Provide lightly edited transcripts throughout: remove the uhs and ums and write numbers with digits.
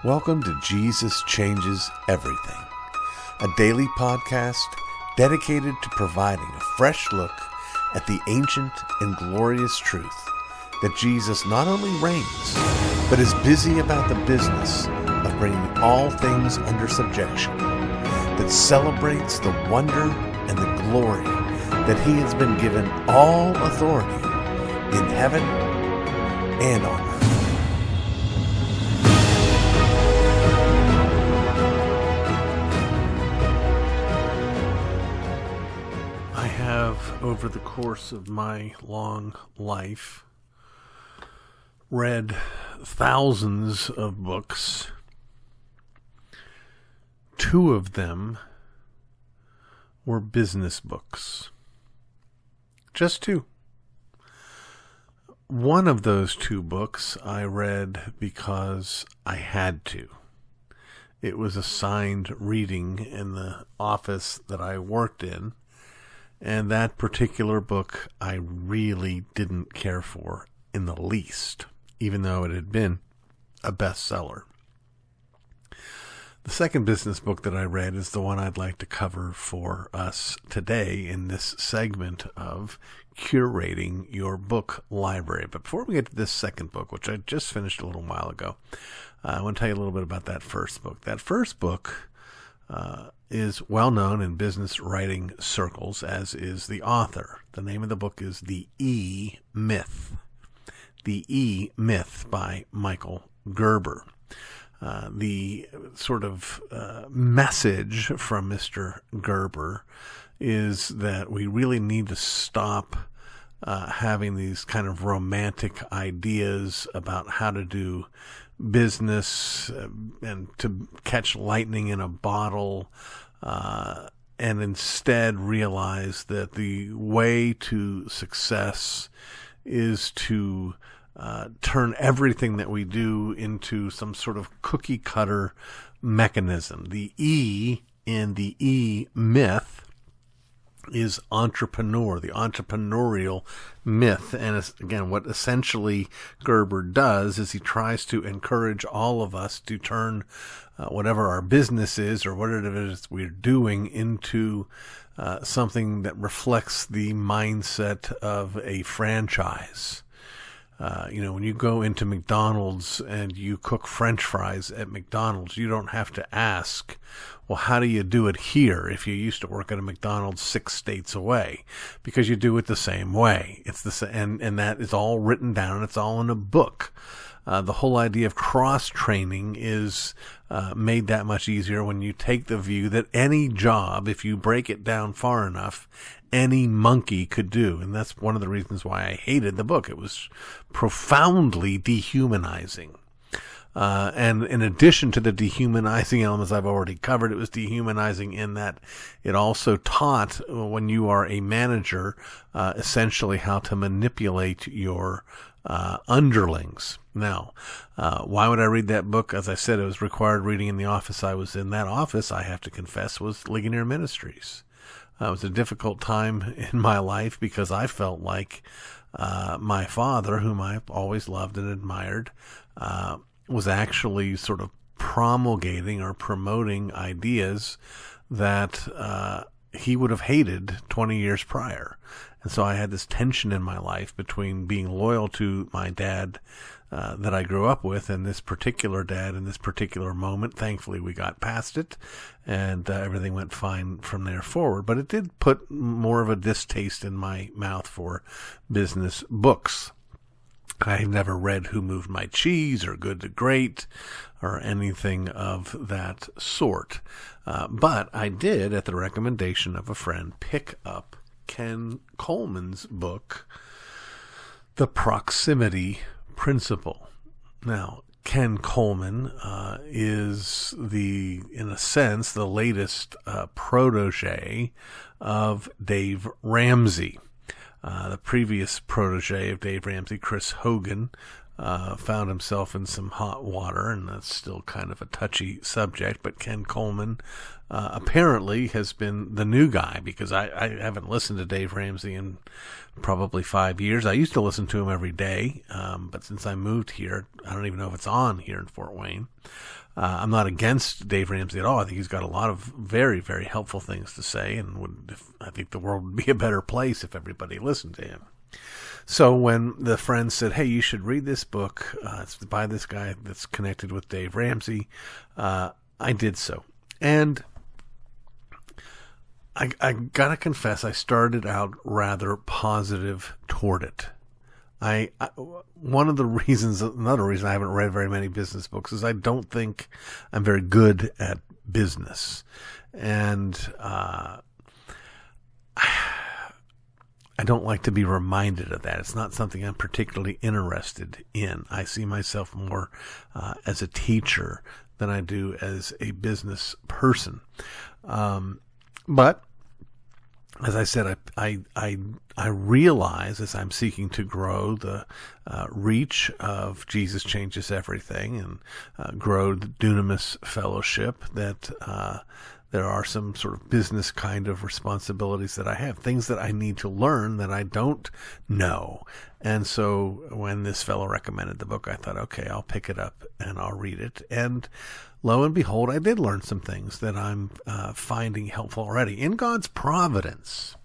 Welcome to Jesus Changes Everything, a daily podcast dedicated to providing a fresh look at the ancient and glorious truth that Jesus not only reigns, but is busy about the business of bringing all things under subjection, that celebrates the wonder and the glory that he has been given all authority in heaven and on earth. I have, over the course of my long life, read thousands of books. Two of them were business books. Just two. One of those two books I read because I had to. It was assigned reading in the office that I worked in, and that particular book I really didn't care for in the least, even though it had been a bestseller. The second business book that I read is the one I'd like to cover for us today in this segment of Curating Your Book Library. But before we get to this second book, which I just finished a little while ago, I want to tell you a little bit about that first book. That first book is well known in business writing circles, as is the author. The name of the book is The E-Myth. The E-Myth by Michael Gerber. The sort of message from Mr. Gerber is that we really need to stop having these kind of romantic ideas about how to do business and to catch lightning in a bottle, and instead realize that the way to success is to turn everything that we do into some sort of cookie cutter mechanism. The E in the E-Myth is entrepreneur, the entrepreneurial myth. And again, what essentially Gerber does is he tries to encourage all of us to turn whatever our business is or whatever it is we're doing into something that reflects the mindset of a franchise. When you go into McDonald's and you cook French fries at McDonald's, you don't have to ask, well, how do you do it here if you used to work at a McDonald's 6 states away? Because you do it the same way. It's the same, and that is all written down. It's all in a book. The whole idea of cross-training is made that much easier when you take the view that any job, if you break it down far enough, any monkey could do. And that's one of the reasons why I hated the book. It was profoundly dehumanizing. And in addition to the dehumanizing elements I've already covered, it was dehumanizing in that it also taught, when you are a manager, essentially how to manipulate your underlings. Now, why would I read that book? As I said, it was required reading in the office I was in. That office, I have to confess, was Ligonier Ministries. It was a difficult time in my life because I felt like my father, whom I always loved and admired, was actually sort of promulgating or promoting ideas that he would have hated 20 years prior. And so I had this tension in my life between being loyal to my dad that I grew up with and this particular dad in this particular moment. Thankfully, we got past it and everything went fine from there forward. But it did put more of a distaste in my mouth for business books. I never read Who Moved My Cheese or Good to Great or anything of that sort. But I did, at the recommendation of a friend, pick up Ken Coleman's book, The Proximity Principle. Now, Ken Coleman is in a sense, the latest protege of Dave Ramsey. The previous protege of Dave Ramsey, Chris Hogan, found himself in some hot water, and that's still kind of a touchy subject. But Ken Coleman apparently has been the new guy, because I haven't listened to Dave Ramsey in probably 5 years. I used to listen to him every day, but since I moved here, I don't even know if it's on here in Fort Wayne. I'm not against Dave Ramsey at all. I think he's got a lot of very, very helpful things to say, and I think the world would be a better place if everybody listened to him. So when the friend said, hey, you should read this book, it's by this guy that's connected with Dave Ramsey, I did so. And I gotta confess, I started out rather positive toward it. Another reason I haven't read very many business books is I don't think I'm very good at business. And I don't like to be reminded of that. It's not something I'm particularly interested in. I see myself more as a teacher than I do as a business person. But as I said, I realize, as I'm seeking to grow the reach of Jesus Changes Everything and grow the Dunamis Fellowship, that there are some sort of business kind of responsibilities that I have, things that I need to learn that I don't know. And so when this fellow recommended the book, I thought, okay, I'll pick it up and I'll read it. And lo and behold, I did learn some things that I'm finding helpful already. In God's providence,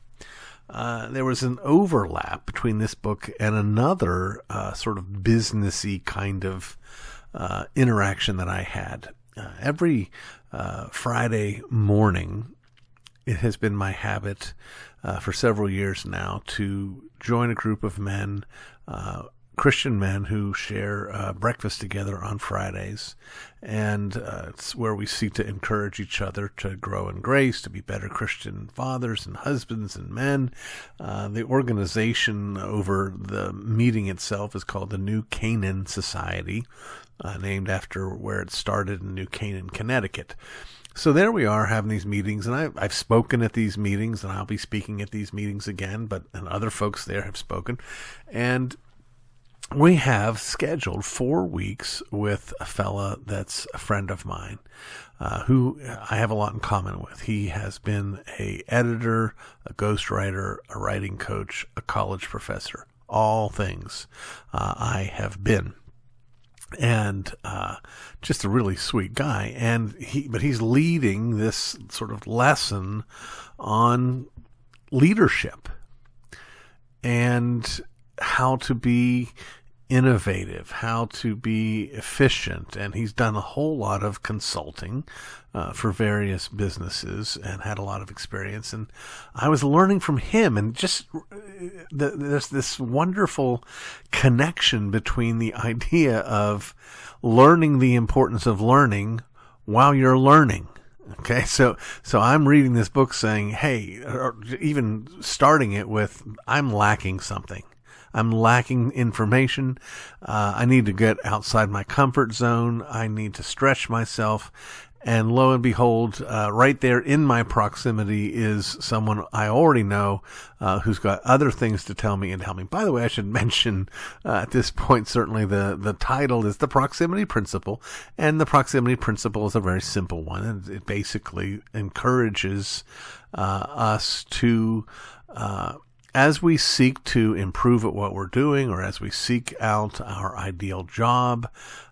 there was an overlap between this book and another sort of businessy kind of interaction that I had. Every Friday morning, it has been my habit for several years now to join a group of men, Christian men, who share breakfast together on Fridays. And it's where we seek to encourage each other to grow in grace, to be better Christian fathers and husbands and men. The organization over the meeting itself is called the New Canaan Society, named after where it started in New Canaan, Connecticut. So there we are having these meetings, and I've spoken at these meetings, and I'll be speaking at these meetings again, and other folks there have spoken. And we have scheduled 4 weeks with a fella that's a friend of mine, who I have a lot in common with. He has been an editor, a ghostwriter, a writing coach, a college professor, all things I have been. And just a really sweet guy. But he's leading this sort of lesson on leadership and how to be innovative, how to be efficient. And he's done a whole lot of consulting for various businesses and had a lot of experience. And I was learning from him, and just there's this wonderful connection between the idea of learning the importance of learning while you're learning. Okay, so I'm reading this book saying, hey, or even starting it with, I'm lacking something. I'm lacking information. I need to get outside my comfort zone. I need to stretch myself. And lo and behold, right there in my proximity is someone I already know who's got other things to tell me and help me. By the way, I should mention at this point, certainly the title is The Proximity Principle. And the Proximity Principle is a very simple one. And it basically encourages us to as we seek to improve at what we're doing, or as we seek out our ideal job,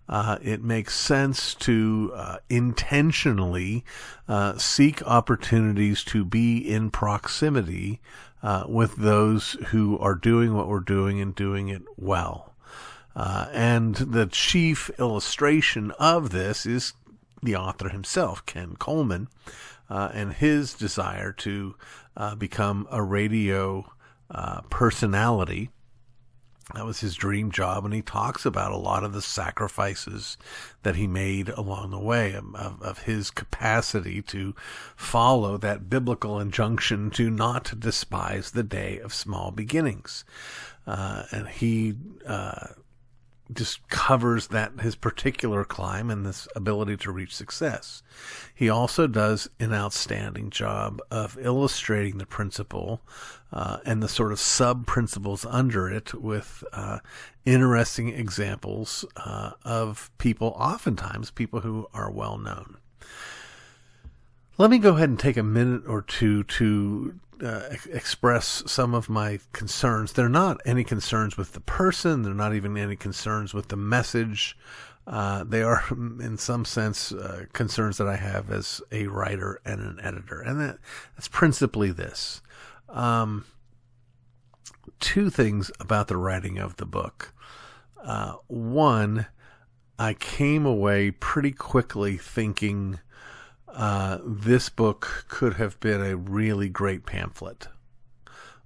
it makes sense to intentionally seek opportunities to be in proximity with those who are doing what we're doing and doing it well. And the chief illustration of this is the author himself, Ken Coleman, and his desire to become a radio personality. That was his dream job, and he talks about a lot of the sacrifices that he made along the way of his capacity to follow that biblical injunction to not despise the day of small beginnings. And he just covers that his particular climb and this ability to reach success. He also does an outstanding job of illustrating the principle and the sort of sub-principles under it with interesting examples of people, oftentimes people who are well known. Let me go ahead and take a minute or two to express some of my concerns. They're not any concerns with the person. They're not even any concerns with the message. They are, in some sense, concerns that I have as a writer and an editor. And that's principally this. Two things about the writing of the book. One, I came away pretty quickly thinking this book could have been a really great pamphlet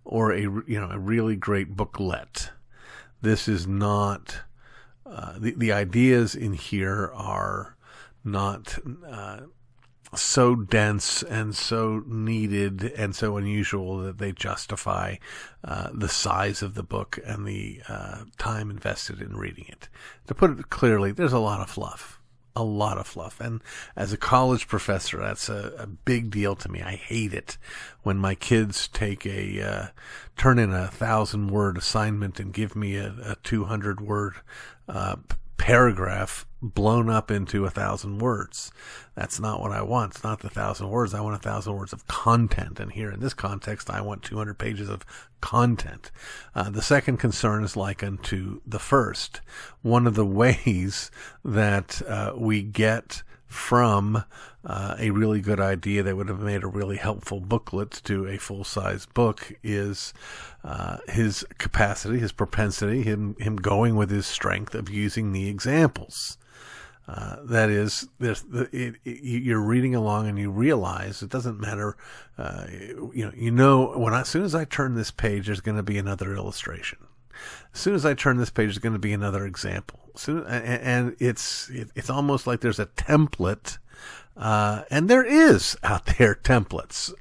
or a really great booklet. This is not, the ideas in here are not so dense and so needed and so unusual that they justify the size of the book and the time invested in reading it. To put it clearly, there's a lot of fluff. A lot of fluff. And as a college professor, that's a big deal to me. I hate it when my kids take turn in a 1,000-word assignment and give me a 200-word paragraph blown up into 1,000 words. That's not what I want. It's not the 1,000 words. I want 1,000 words of content. And here in this context, I want 200 pages of content. The second concern is like unto the first. One of the ways that we get from a really good idea that would have made a really helpful booklet to a full-size book is his capacity, his propensity, him going with his strength of using the examples. That is, you're reading along and you realize it doesn't matter. As soon as I turn this page, there's going to be another illustration. As soon as I turn this page, there's going to be another example. And it's almost like there's a template. And there is out there templates,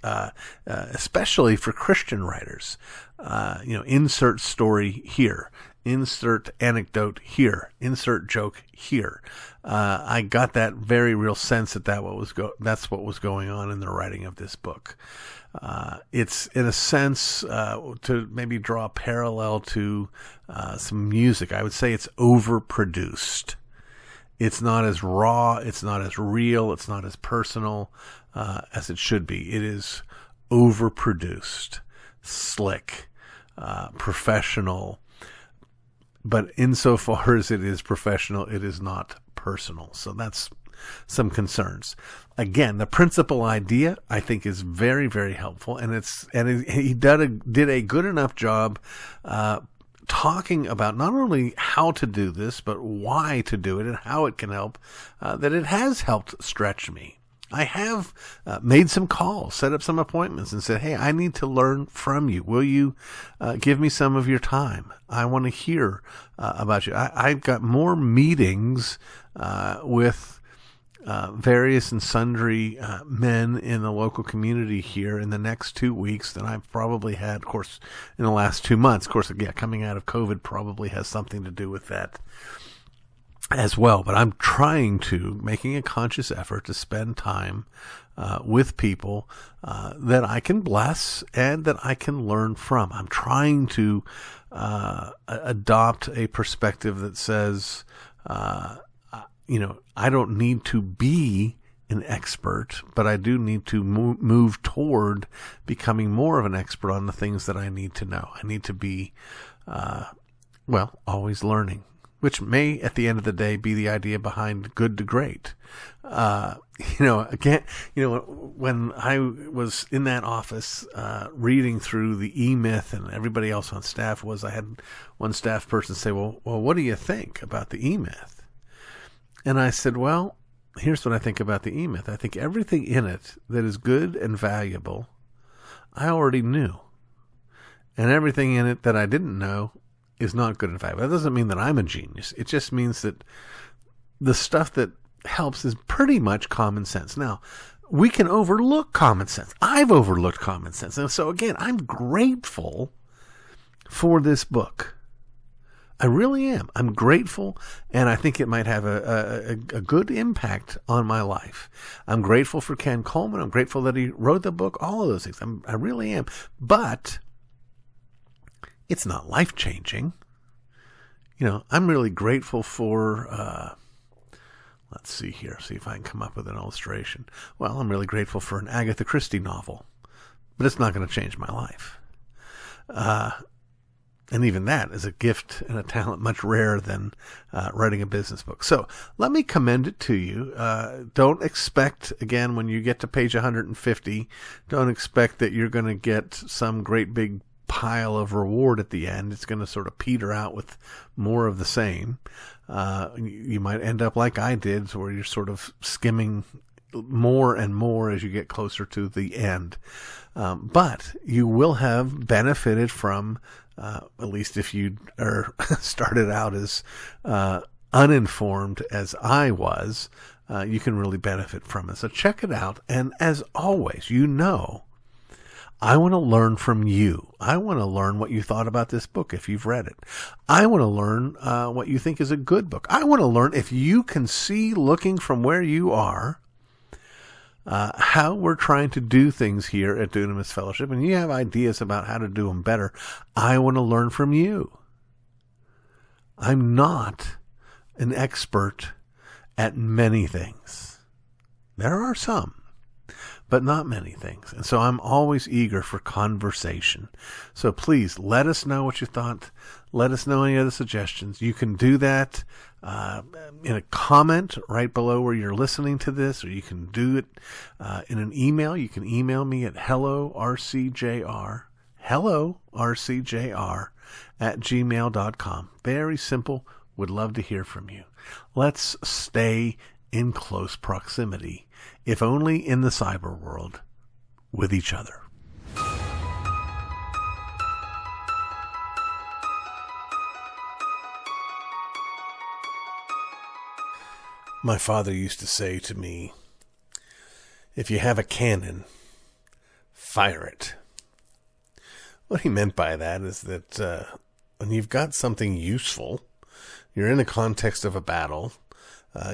especially for Christian writers. Insert story here, insert anecdote here, insert joke here. I got that very real sense that that's what was going on in the writing of this book. It's in a sense, to maybe draw a parallel to some music, I would say it's overproduced. It's not as raw, it's not as real, it's not as personal as it should be. It is overproduced, slick, professional. But insofar as it is professional, it is not personal. So that's some concerns. Again, the principal idea I think is very, very helpful, and he did a good enough job talking about not only how to do this, but why to do it and how it can help, that it has helped stretch me. I have made some calls, set up some appointments, and said, hey, I need to learn from you. Will you give me some of your time? I want to hear about you. I've got more meetings with various and sundry men in the local community here in the next 2 weeks than I've probably had, of course, in the last 2 months. Of course, coming out of COVID probably has something to do with that as well. But I'm making a conscious effort to spend time with people that I can bless and that I can learn from. I'm trying to adopt a perspective that says, I don't need to be an expert, but I do need to move toward becoming more of an expert on the things that I need to know. I need to be, always learning, which may, at the end of the day, be the idea behind good to great. When I was in that office reading through the E-Myth, and everybody else on staff I had one staff person say, well, what do you think about the E-Myth? And I said, well, here's what I think about the E-Myth. I think everything in it that is good and valuable, I already knew. And everything in it that I didn't know is not good and valuable. That doesn't mean that I'm a genius. It just means that the stuff that helps is pretty much common sense. Now, we can overlook common sense. I've overlooked common sense. And so, again, I'm grateful for this book. I really am. I'm grateful, and I think it might have a good impact on my life. I'm grateful for Ken Coleman. I'm grateful that he wrote the book, all of those things. I really am. But it's not life-changing. I'm really grateful for, let's see here, see if I can come up with an illustration. Well, I'm really grateful for an Agatha Christie novel, but it's not going to change my life. And even that is a gift and a talent much rarer than writing a business book. So let me commend it to you. Don't expect, again, when you get to page 150, don't expect that you're going to get some great big pile of reward at the end. It's going to sort of peter out with more of the same. You might end up like I did, where you're sort of skimming more and more as you get closer to the end. But you will have benefited from, at least if you are started out as uninformed as I was, you can really benefit from it. So check it out. And as always, I want to learn from you. I want to learn what you thought about this book if you've read it. I want to learn what you think is a good book. I want to learn if you can see, looking from where you are, how we're trying to do things here at Dunamis Fellowship, and you have ideas about how to do them better. I want to learn from you. I'm not an expert at many things. There are some, but not many things. And so I'm always eager for conversation. So please let us know what you thought. Let us know any other suggestions. You can do that in a comment right below where you're listening to this, or you can do it in an email. You can email me at hellorcjr@gmail.com. Very simple. Would love to hear from you. Let's stay in close proximity, if only in the cyber world, with each other. My father used to say to me, if you have a cannon, fire it. What he meant by that is that when you've got something useful, you're in the context of a battle,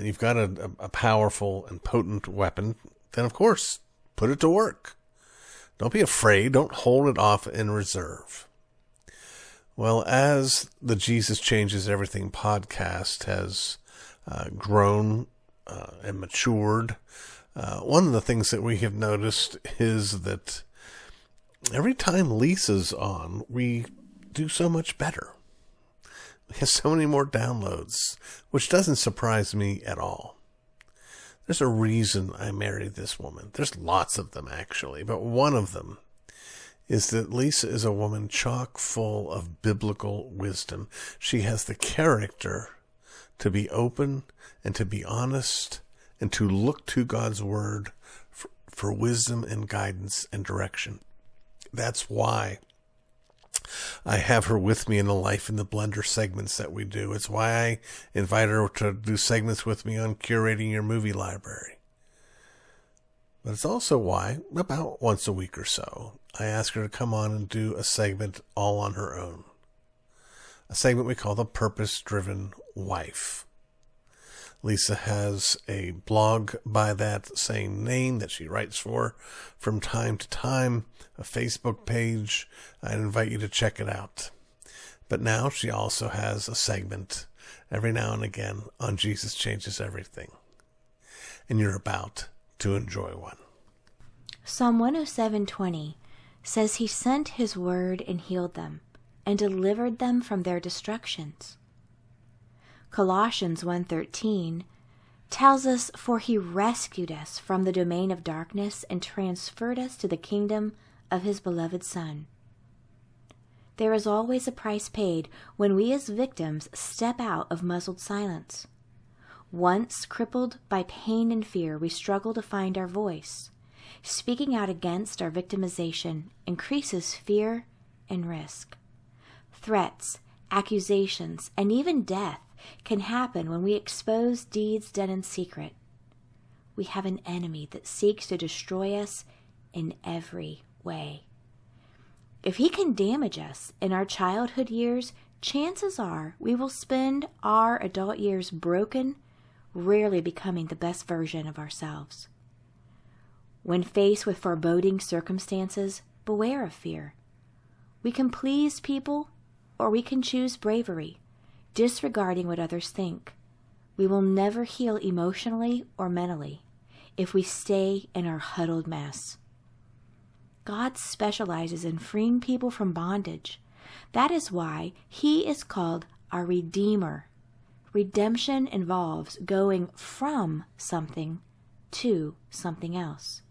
you've got a powerful and potent weapon, then of course, put it to work. Don't be afraid. Don't hold it off in reserve. Well, as the Jesus Changes Everything podcast has grown and matured, one of the things that we have noticed is that every time Lisa's on, we do so much better. We have so many more downloads, which doesn't surprise me at all. There's a reason I married this woman. There's lots of them, actually, but one of them is that Lisa is a woman chock full of biblical wisdom. She has the character to be open and to be honest and to look to God's word for wisdom and guidance and direction. That's why I have her with me in the Life in the Blender segments that we do. It's why I invite her to do segments with me on curating your movie library. But it's also why, about once a week or so, I ask her to come on and do a segment all on her own. A segment we call the Purpose-Driven Wife. Lisa has a blog by that same name that she writes for from time to time, a Facebook page. I'd invite you to check it out. But now she also has a segment every now and again on Jesus Changes Everything. And you're about to enjoy one. Psalm 107:20 says he sent his word and healed them and delivered them from their destructions. Colossians 1:13 tells us, for he rescued us from the domain of darkness and transferred us to the kingdom of his beloved Son. There is always a price paid when we as victims step out of muzzled silence. Once crippled by pain and fear, we struggle to find our voice. Speaking out against our victimization increases fear and risk. Threats, accusations, and even death can happen when we expose deeds done in secret. We have an enemy that seeks to destroy us in every way. If he can damage us in our childhood years chances are we will spend our adult years broken, rarely becoming the best version of ourselves. When faced with foreboding circumstances, beware of fear. We can please people, or we can choose bravery, disregarding what others think. We will never heal emotionally or mentally if we stay in our huddled mess. God specializes in freeing people from bondage. That is why He is called our Redeemer. Redemption involves going from something to something else.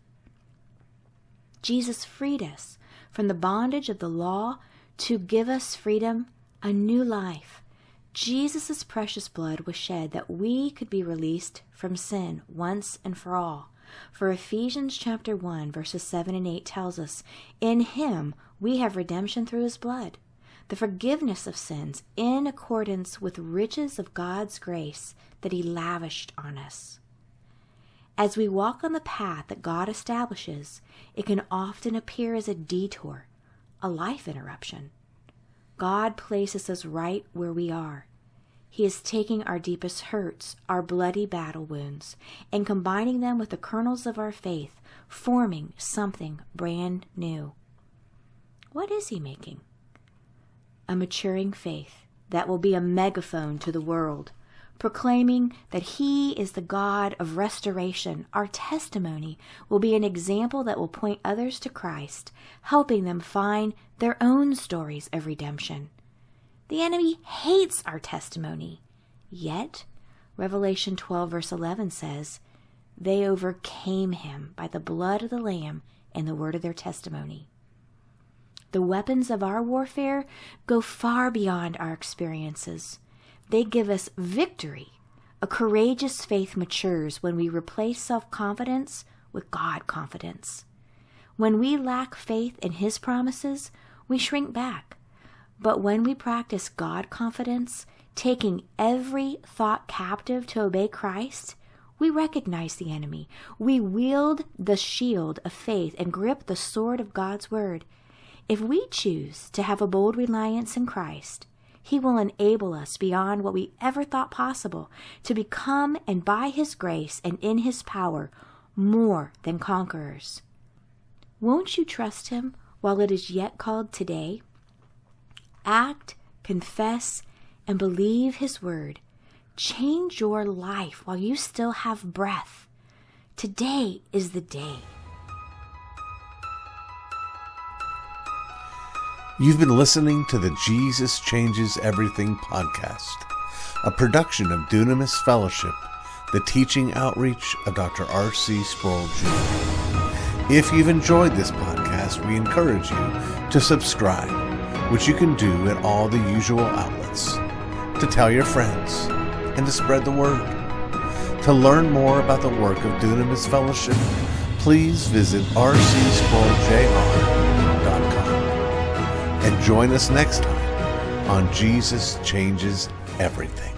Jesus freed us from the bondage of the law to give us freedom, a new life. Jesus' precious blood was shed that we could be released from sin once and for all. For Ephesians chapter 1, verses 7 and 8 tells us, in Him we have redemption through His blood, the forgiveness of sins in accordance with riches of God's grace that He lavished on us. As we walk on the path that God establishes, it can often appear as a detour, a life interruption. God places us right where we are. He is taking our deepest hurts, our bloody battle wounds, and combining them with the kernels of our faith, forming something brand new. What is He making? A maturing faith that will be a megaphone to the world, proclaiming that He is the God of restoration. Our testimony will be an example that will point others to Christ, helping them find their own stories of redemption. The enemy hates our testimony. Yet, Revelation 12 verse 11 says, they overcame Him by the blood of the Lamb and the word of their testimony. The weapons of our warfare go far beyond our experiences. They give us victory. A courageous faith matures when we replace self-confidence with God-confidence. When we lack faith in His promises, we shrink back. But when we practice God-confidence, taking every thought captive to obey Christ, we recognize the enemy. We wield the shield of faith and grip the sword of God's word. If we choose to have a bold reliance in Christ, He will enable us beyond what we ever thought possible to become, and by His grace and in His power, more than conquerors. Won't you trust Him while it is yet called today? Act, confess, and believe His word. Change your life while you still have breath. Today is the day. You've been listening to the Jesus Changes Everything podcast, a production of Dunamis Fellowship, the teaching outreach of Dr. R.C. Sproul Jr. If you've enjoyed this podcast, we encourage you to subscribe, which you can do at all the usual outlets, to tell your friends, and to spread the word. To learn more about the work of Dunamis Fellowship, please visit rcsproulJR.com. And join us next time on Jesus Changes Everything.